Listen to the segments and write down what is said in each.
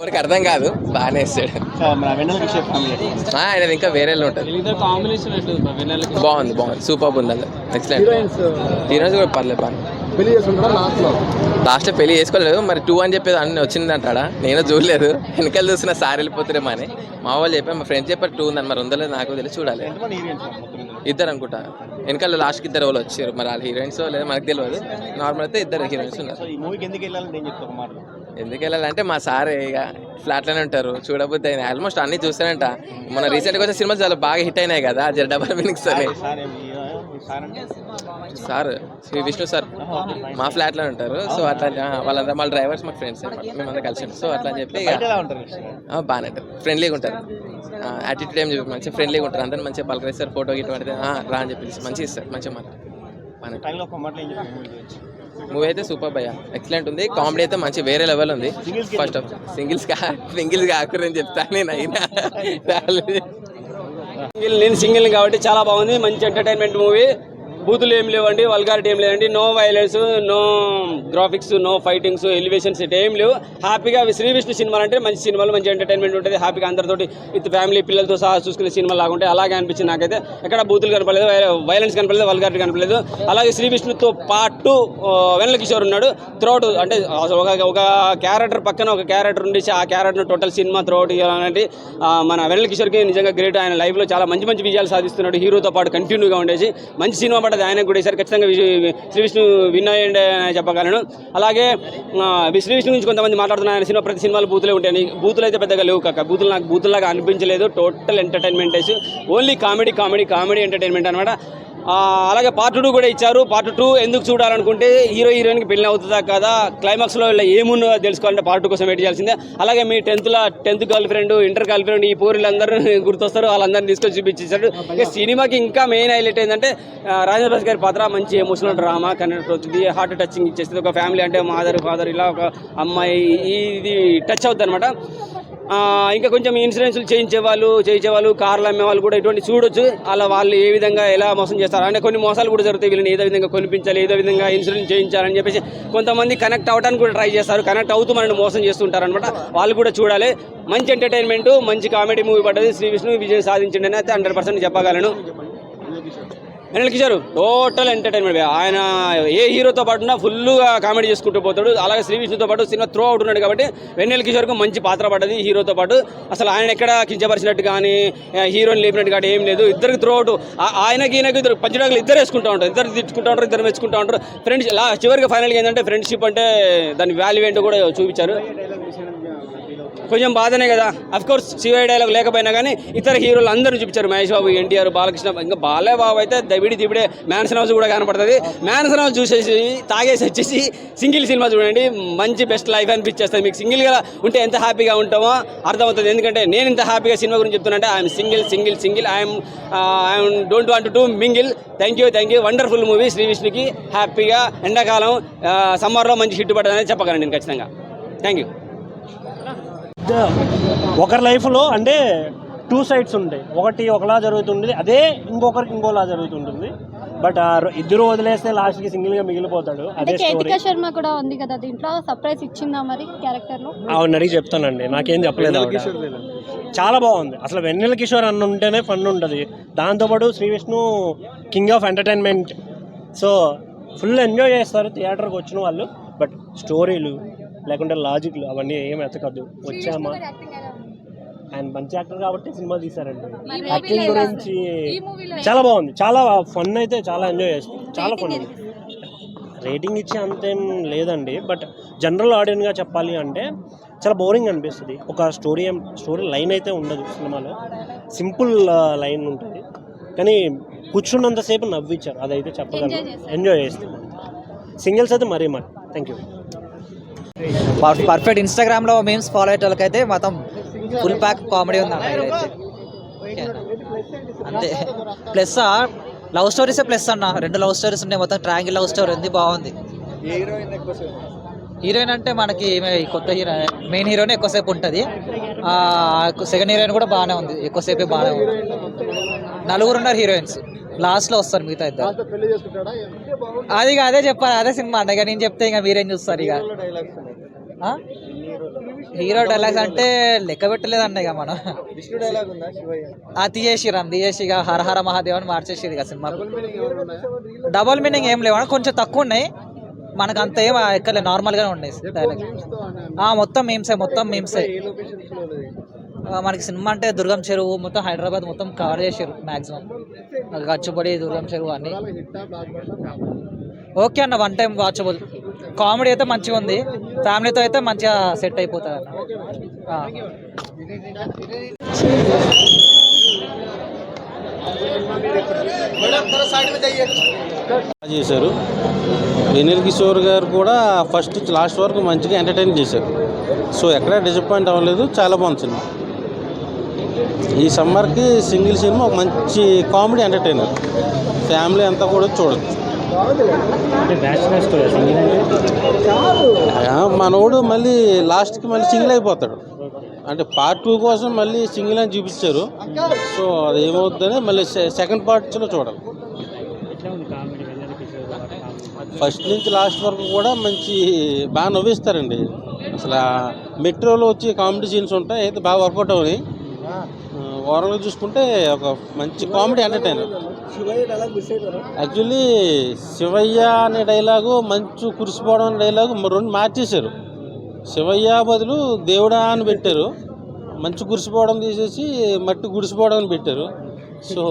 ఎవరికి అర్థం కాదు, బాగానే ఇస్తాడు. ఆయన ఇంకా వేరే ఉంటుంది. బాగుంది బాగుంది, సూపర్ ఉంది. అలా ఎక్సలెంట్. హీరోయిన్స్ కూడా పర్లేదు బాగా. లాస్ట్లో పెళ్లి చేసుకోలేదు మరి. 2 అని చెప్పేది అన్నీ వచ్చింది అంటాడా, నేను చూడలేదు. వెనకాల చూసిన సార్ వెళ్ళిపోతారేమో అని మా వాళ్ళు చెప్పారు, మా ఫ్రెండ్స్ చెప్పారు 2 ఉందని. మరి ఉందలేదు నాకు తెలిసి, చూడాలి. ఇద్దరు అనుకుంటా. వెనకాల లాస్ట్కి 2 వాళ్ళు వచ్చారు, మరి వాళ్ళ హీరోయిన్స్ లేదా మనకు తెలియదు. నార్మల్ అయితే 2 హీరోయిన్స్ ఉన్నారు. ఎందుకు వెళ్ళాలంటే మా సార్ ఇక ఫ్లాట్లోనే ఉంటారు, చూడబోద్ది అయినా ఆల్మోస్ట్ అన్ని చూస్తానంట. మన రీసెంట్గా వచ్చిన సినిమాలు చాలా బాగా హిట్ అయినాయి కదా, జర డబల్ మీనింగ్స్ అని. సార్ శ్రీ విష్ణు సార్ మా ఫ్లాట్లో ఉంటారు. సో అట్లా వాళ్ళందరూ వాళ్ళ డ్రైవర్స్ మాకు ఫ్రెండ్స్ అనమాట, మేమందరం కలిసి. సో అట్లా అని చెప్పి బాగానే ఉంటారు, ఫ్రెండ్లీగా ఉంటారు. యాటిట్యూడ్ ఏం చెప్పి మంచిగా ఫ్రెండ్లీగా ఉంటారు. అందరూ మంచిగా పలకరిస్తారు, ఫోటో గిట్ పడితే రా అని చెప్పి మంచిగా ఇస్తారు, మంచిగా మాట. మూవీ అయితే సూపర్ భయ్యా, ఎక్సలెంట్ ఉంది. కామెడీ అయితే మంచి వేరే లెవెల్ ఉంది. ఫస్ట్ ఆఫ్ సింగిల్స్ కాకూడదని చెప్తాను నేను. అయినా నేను సింగిల్ కాబట్టి చాలా బాగుంది, మంచి ఎంటర్టైన్మెంట్ మూవీ. బూతులు ఏం లేవండి, వల్గారిటీ ఏం లేదండి, no violence, no graphics, no fightings, elevations ఏం లేవు. హ్యాపీగా శ్రీ విష్ణు సినిమాలు అంటే మంచి సినిమాలు, మంచి ఎంటర్టైన్మెంట్ ఉంటుంది. హ్యాపీగా అందరితోటి విత్ ఫ్యామిలీ పిల్లలతో సహా చూసుకునే సినిమా లాగా ఉంటాయి. అలాగే అనిపించింది నాకైతే. ఎక్కడ బూతులు కనపడలేదు, వైలెన్స్ కనపడలేదు, వల్గారిటీ కనపడలేదు. అలాగే శ్రీ విష్ణుతో పాటు వెన్నెల కిషోర్ ఉన్నాడు. త్రోట్ అంటే ఒక క్యారెక్టర్ పక్కన ఒక క్యారెక్టర్ ఉండి ఆ క్యారెక్టర్ టోటల్ సినిమా త్రోట్ ఇవ్వాలంటే మన వెన్నెల కిషోర్కి నిజంగా గ్రేట్. ఆయన లైఫ్లో చాలా మంచి మంచి విజయాలు సాధిస్తున్నాడు. హీరోతో పాటు కంటిన్యూగా ఉండేసి మంచి సినిమా పడ్డది ఆయనకు కూడా. ఈసారి ఖచ్చితంగా శ్రీ విష్ణు విన్ అయ్యండి అని చెప్పగలను. అలాగే శ్రీ విష్ణు నుంచి కొంతమంది మాట్లాడుతున్నారు, ఆయన సినిమా ప్రతి సినిమాలు బూతులే ఉంటాయి. బూతులు అయితే పెద్దగా లేవు కాక, బూతులు నాకు బూతులాగా అనిపించలేదు. టోటల్ ఎంటర్టైన్మెంట్ వేసి only comedy comedy comedy entertainment అనమాట. అలాగే పార్ట్ 2 కూడా ఇచ్చారు. పార్ట్ 2 ఎందుకు చూడాలనుకుంటే హీరోయిన్కి పెళ్లి అవుతుందా కదా, క్లైమాక్స్లో ఇలా ఏమున్నో తెలుసుకోవాలంటే పార్ట్ 2 కోసం వెయిట్ చేయాల్సిందే. అలాగే మీ 10th girl friend, inter girl friend, ఈ పూరీలందరూ గుర్తొస్తారు, వాళ్ళందరినీ తీసుకొని చూపించేశాడు. ఇక సినిమాకి ఇంకా మెయిన్ హైలైట్ ఏంటంటే రాజేంద్ర ప్రసాద్ గారి పాత్ర మంచి ఎమోషనల్ డ్రామా కనెక్ట్ అవుతుంది, హార్ట్ టచింగ్ ఇచ్చేస్తుంది. ఒక ఫ్యామిలీ అంటే మదర్ ఫాదర్ ఇలా ఒక అమ్మాయి ఇది టచ్ అవుతుంది అనమాట. ఇంకా కొంచెం ఇన్సూరెన్స్లు చేయించేవాళ్ళు కార్లు అమ్మేవాళ్ళు కూడా ఇటువంటి చూడొచ్చు. అలా వాళ్ళు ఏ విధంగా ఎలా మోసం చేస్తారు అంటే కొన్ని మోసాలు కూడా జరుగుతాయి. వీళ్ళని ఏదో విధంగా కొనిపించాలి, ఏదో విధంగా ఇన్సూరెన్స్ చేయించాలని చెప్పేసి కొంతమంది కనెక్ట్ అవ్వడానికి కూడా ట్రై చేస్తారు. కనెక్ట్ అవుతూ మనల్ని మోసం చేస్తుంటారు అనమాట. వాళ్ళు కూడా చూడాలి. మంచి ఎంటర్టైన్మెంట్, మంచి కామెడీ మూవీ పడ్డది. శ్రీ విష్ణు విజయం సాధించండి అని అయితే 100% చెప్పగలను. వెన్నెల కిషోర్ టోటల్ ఎంటర్టైన్మెంట్. ఆయన ఏ హీరోతో పాటున్నా ఫుల్గా కామెడీ చేసుకుంటూ పోతాడు. అలాగే శ్రీ విష్ణుతో పాటు సినిమా త్రో అవుట్ ఉన్నాడు కాబట్టి వెన్నెల కిషోర్కు మంచి పాత్ర పడ్డది హీరోతో పాటు. అసలు ఆయన ఎక్కడ కించపరిచినట్టు కానీ హీరోని లేపినట్టు కానీ ఏం లేదు. ఇద్దరికి త్రో అవుట్, ఆయనకి ఈయనకి ఇద్దరు పంచడాకులు ఇద్దరు వేసుకుంటూ ఉంటారు, ఇద్దరు తిట్టుకుంటూ ఉంటారు, ఇద్దరు మెచ్చుకుంటూ ఉంటారు. ఫ్రెండ్స్ చివరికి ఫైనల్గా ఏంటంటే ఫ్రెండ్షిప్ అంటే దాని వాల్యూ ఏంటో కూడా చూపించారు. కొంచెం బాధనే కదా, అఫ్కోర్స్ శివ డైలాగ్ లేకపోయినా కానీ ఇతర హీరోలు అందరూ చూపించారు. మహేష్ బాబు, ఎన్టీఆర్, బాలకృష్ణ, ఇంకా బాలయ్యబాబు అయితే దివిడే మ్యాన్సన్ హౌస్ కూడా కనపడుతుంది. మ్యాన్సన్ హౌస్ చూసేసి తాగేసి వచ్చేసి సింగిల్ సినిమా చూడండి, మంచి బెస్ట్ లైఫ్ అనిపించేస్తుంది. మీకు సింగిల్గా ఉంటే ఎంత హ్యాపీగా ఉంటామో అర్థమవుతుంది. ఎందుకంటే నేను ఇంత హ్యాపీగా సినిమా గురించి చెప్తున్నా, I'm single I'm don't want to mingle. Thank you. Wonderful movie. Shri విష్ణుకి హ్యాపీగా ఎండాకాలం సమ్మర్లో మంచి హిట్ పడ్డదని చెప్పగలను నేను ఖచ్చితంగా. Thank you. ఒకరి లైఫ్లో అంటే 2 సైడ్స్ ఉంటాయి. ఒకటి ఒకలా జరుగుతుంది, అదే ఇంకొకరికి ఇంకోలా జరుగుతుంటుంది. బట్ ఇద్దరు వదిలేస్తే లాస్ట్కి సింగిల్గా మిగిలిపోతాడు. అదే కేతికా శర్మ కూడా ఉంది కదా దీంట్లో, సర్ప్రైజ్ ఇచ్చిందా మరి క్యారెక్టర్లో? అవును, అడిగి చెప్తానండి, నాకేం చెప్పలేదు. చాలా బాగుంది. అసలు వెన్నెల కిషోర్ అన్న ఉంటేనే ఫన్ ఉంటుంది. దాంతోపాటు Sree Vishnu king of entertainment. So full enjoy చేస్తారు థియేటర్కి వచ్చిన వాళ్ళు. బట్ స్టోరీలు లేకుంటే లాజిక్లు అవన్నీ ఏం ఎతకద్దు, వచ్చామా. ఆయన మంచి యాక్టర్ కాబట్టి సినిమా తీశారండి. యాక్టింగ్ గురించి చాలా బాగుంది, చాలా ఫన్ అయితే చాలా ఎంజాయ్ చేస్తాం, చాలా ఫన్. రేటింగ్ ఇచ్చే అంతేం లేదండి, బట్ జనరల్ ఆడియన్గా చెప్పాలి అంటే చాలా బోరింగ్ అనిపిస్తుంది. ఒక స్టోరీ లైన్ అయితే ఉండదు సినిమాలో, సింపుల్ లైన్ ఉంటుంది కానీ కూర్చున్నంతసేపు నవ్విచ్చారు, అదైతే చెప్పగలను. ఎంజాయ్ చేస్తాం. సింగిల్స్ అయితే మరీ థ్యాంక్ యూ. పర్ఫెక్ట్. ఇన్స్టాగ్రామ్లో మీమ్స్ ఫాలో అయ్యే వాళ్ళకైతే మొత్తం ఫుల్ ప్యాక్ కామెడీ ఉంది అంతే. ప్లస్ లవ్ స్టోరీసే ప్లస్ అన్న, 2 లవ్ స్టోరీస్ ఉన్నాయి. మొత్తం ట్రయాంగిల్ లవ్ స్టోరీ ఉంది, బాగుంది. హీరోయిన్ అంటే మనకి కొత్త హీరోయిన్, మెయిన్ హీరోయిన్ ఎక్కువసేపు ఉంటుంది. సెకండ్ హీరోయిన్ కూడా బాగానే ఉంది, ఎక్కువసేపే బాగానే ఉంది. 4 ఉన్నారు హీరోయిన్స్, లాస్ట్లో వస్తారు మిగతా ఇద్దరు. అదే చెప్పాలి, అదే సినిమా అన్న. ఇక నేను చెప్తే ఇంకా మీరేం చూస్తారు. ఇక హీరో డైలాగ్స్ అంటే లెక్క పెట్టలేదండి ఇక మనం తీసేసి ఇక హర హర మహాదేవ్ అని మార్చేసి ఇక సినిమా డబుల్ మీనింగ్ ఏం లేవు కొంచెం తక్కువ ఉన్నాయి, మనకు అంత ఏం ఎక్కలేదు, నార్మల్గానే ఉన్నాయి డైలాగ్స్. మొత్తం మీమ్సే. మనకి సినిమా అంటే దుర్గం చెరువు మొత్తం హైదరాబాద్ మొత్తం కవర్ చేశారు మ్యాక్సిమం, గచ్చిబడి దుర్గం చెరువు అన్ని. ఓకే అన్న, వన్ టైం వాచబుల్. కామెడీ అయితే మంచిగా ఉంది, ఫ్యామిలీతో అయితే మంచిగా సెట్ అయిపోతుంది అన్న. చేశారు. వెన్నెల కిషోర్ గారు కూడా ఫస్ట్ లాస్ట్ వరకు మంచిగా ఎంటర్టైన్ చేశారు. సో ఎక్కడ డిసప్పాయింట్ అవ్వలేదు, చాలా బాగుంది సినిమా. ఈ సమ్మర్కి సింగిల్ సినిమా ఒక మంచి కామెడీ ఎంటర్టైనర్, ఫ్యామిలీ అంతా కూడా చూడొచ్చు. మనోడు మళ్ళీ లాస్ట్కి మళ్ళీ సింగిల్ అయిపోతాడు, అంటే పార్ట్ 2 కోసం మళ్ళీ సింగిల్ అని చూపించారు. సో అది ఏమవుతుందని మళ్ళీ సెకండ్ పార్ట్లో చూడాలి. ఫస్ట్ నుంచి లాస్ట్ వరకు కూడా బాగా నవ్విస్తారండి. అసలు మెట్రోలో వచ్చి కామెడీ సీన్స్ ఉంటాయి, అయితే బాగా వర్కౌట్ అవునాయి. ఓవరాల్గా చూసుకుంటే ఒక మంచి కామెడీ ఎంటర్టైనర్. యాక్చువల్లీ శివయ్య అనే డైలాగు, మంచు కురిసిపోవడం అనే డైలాగు రెండు మార్చేశారు. శివయ్య బదులు దేవుడా అని పెట్టారు, మంచు కురిసిపోవడం తీసేసి మట్టి గుడిసిపోవడం అని పెట్టారు. సో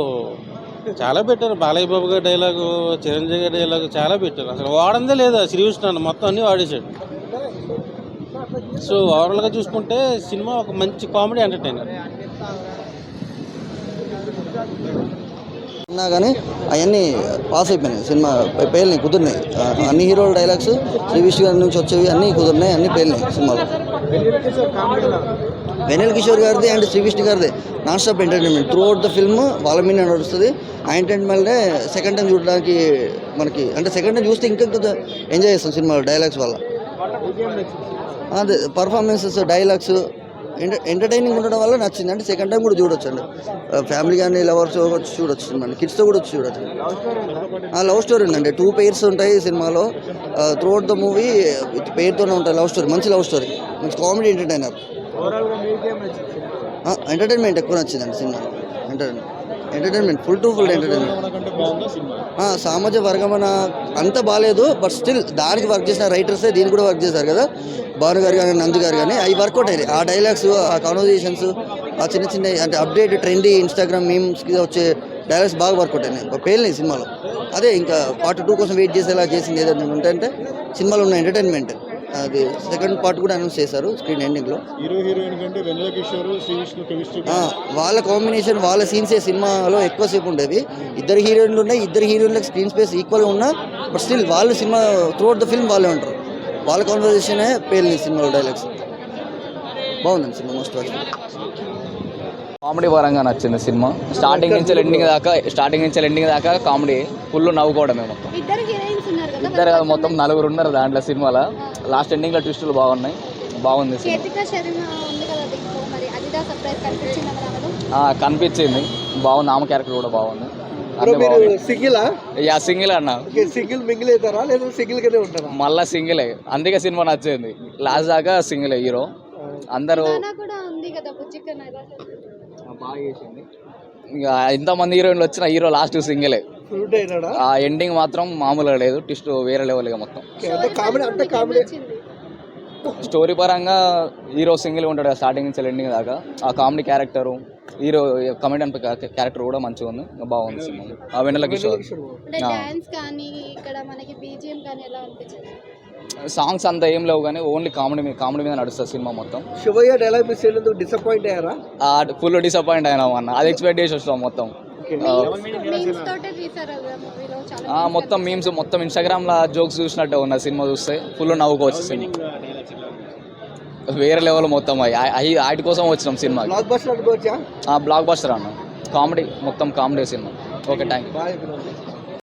చాలా పెట్టారు. బాలయ్య బాబు గారి డైలాగు, చిరంజీవి గారి డైలాగు చాలా పెట్టారు. అసలు వాడందే లేదు శ్రీకృష్ణ, మొత్తం అన్నీ వాడేశాడు. సో ఓవరాల్గా చూసుకుంటే సినిమా ఒక మంచి కామెడీ ఎంటర్టైనర్. ఉన్నా కానీ అవన్నీ పాస్ అయిపోయినాయి, సినిమా పేలినాయి, కుదిరినాయి. అన్ని హీరోల డైలాగ్స్ శ్రీ విష్ణు గారి నుంచి వచ్చేవి అన్నీ కుదిరినాయి, అన్నీ పేలినాయి సినిమాలో. వెన్నెల కిషోర్ గారిది అండ్ శ్రీ విష్ణు గారిది non stop entertainment through out the film వాళ్ళ మీద నడుస్తుంది. ఆ ఎంటర్టైన్మెంట్నే సెకండ్ టైం చూడడానికి మనకి, అంటే సెకండ్ టైం చూస్తే ఇంకా ఎంజాయ్ చేస్తాం సినిమాలో డైలాగ్స్ వల్ల. అదే పర్ఫార్మెన్సెస్, డైలాగ్స్ ఎంటర్టైనింగ్ ఉండడం వల్ల నచ్చింది. అంటే సెకండ్ టైం కూడా చూడొచ్చు అండి, ఫ్యామిలీ కానీ లవర్స్ వచ్చి చూడొచ్చు సినిమా, కిడ్స్తో కూడా వచ్చి చూడొచ్చు. లవ్ స్టోరీ ఉందండి, 2 pairs ఉంటాయి సినిమాలో. త్రూ అవుట్ ద మూవీ పేరుతోనే ఉంటాయి లవ్ స్టోరీ, మంచి లవ్ స్టోరీ, మంచి కామెడీ ఎంటర్టైనర్. ఎంటర్టైన్మెంట్ ఎక్కువ నచ్చిందండి cinema. Entertainment full to full entertainment. సామాజిక వర్గమన అంత బాగాలేదు, బట్ స్టిల్ దానికి వర్క్ చేసిన రైటర్సే దీనికి కూడా వర్క్ చేశారు కదా, భాను గారు కానీ నందు గారు కానీ. అవి వర్కౌట్ అయ్యాయి. ఆ డైలాగ్స్, ఆ కాన్వర్జేషన్స్, ఆ చిన్న చిన్న అంటే అప్డేట్ ట్రెండీ ఇన్స్టాగ్రామ్ మీమ్స్కి వచ్చే డైలాగ్స్ బాగా వర్కౌట్ అయినాయి, పేలినాయి సినిమాలో. అదే ఇంకా పార్ట్ 2 కోసం వెయిట్ చేసేలా చేసింది ఏదైనా ఉంటే సినిమాలో ఉన్న ఎంటర్టైన్మెంట్. అది సెకండ్ పార్ట్ కూడా అనౌన్స్ చేశారు స్క్రీన్ ఎండింగ్లో. వాళ్ళ కాంబినేషన్, వాళ్ళ సీన్సే సినిమాలో ఎక్కువసేపు ఉండేది. 2 హీరోయిన్లు ఉన్నాయి, 2 హీరోయిన్లకు స్క్రీన్ స్పేస్ ఈక్వల్గా ఉన్నా బట్ స్టిల్ వాళ్ళు cinema through out the film వాళ్ళే ఉంటారు. వాళ్ళ కాన్వర్జేషనే పేలినాయి సినిమాలో డైలాగ్స్. బాగుందండి సినిమా, మస్ట్ వాచ్. కామెడీ పరంగా నచ్చింది సినిమా. స్టార్టింగ్ నుంచి ఎండింగ్ దాకా కామెడీ, ఫుల్ నవ్వుకోవడమే మొత్తం. ఇద్దరు కాదు, మొత్తం 4 ఉన్నారు దాంట్లో సినిమాలో. లాస్ట్ ఎండింగ్లో ట్విస్టులు బాగున్నాయి, బాగుంది. కనిపించింది, బాగుంది. ఆమె క్యారెక్టర్ కూడా బాగుంది. సింగిల్ అన్న, మళ్ళా సింగిలే, అందుకే సినిమా నచ్చింది. లాస్ట్ దాకా సింగిలే హీరో. అందరూ బాగా చేసింది. ఇంకా ఎంతమంది హీరోయిన్లు వచ్చిన హీరో లాస్ట్ సింగిలే. ఆ ఎండింగ్ మాత్రం మామూలుగా లేదు, ట్విస్ట్ వేరే లెవెల్గా మొత్తం. స్టోరీ పరంగా హీరో సింగిల్ ఉంటాడు కదా స్టార్టింగ్ నుంచి ఎండింగ్ దాకా. ఆ comedy character, hero comedian character కూడా మంచిగా ఉంది, బాగుంది సినిమా. ఆ వెన్నెల కిషోర్ సాంగ్స్ అంతా ఏం లేవు కానీ ఓన్లీ కామెడీ మీద నడుస్తుంది సినిమా మొత్తం. శివయ్య డైలాగ్ మిస్ అయినందుకు డిసప్పాయింట్ అయ్యారా? ఫుల్ డిసప్పాయింట్ అయినాం అన్న, అది ఎక్స్పెక్ట్ చేసి వస్తాం మొత్తం. మొత్తం మీమ్స్, మొత్తం ఇన్స్టాగ్రామ్లో జోక్స్ చూసినట్టే ఉన్న సినిమా చూస్తే ఫుల్ నవ్వుకోవచ్చు సినిమా. వేరే లెవెల్ మొత్తం వాటి కోసం వచ్చినాం సినిమా. బ్లాక్ బస్టర్ అన్న, కామెడీ మొత్తం comedy cinema. Okay, thank you.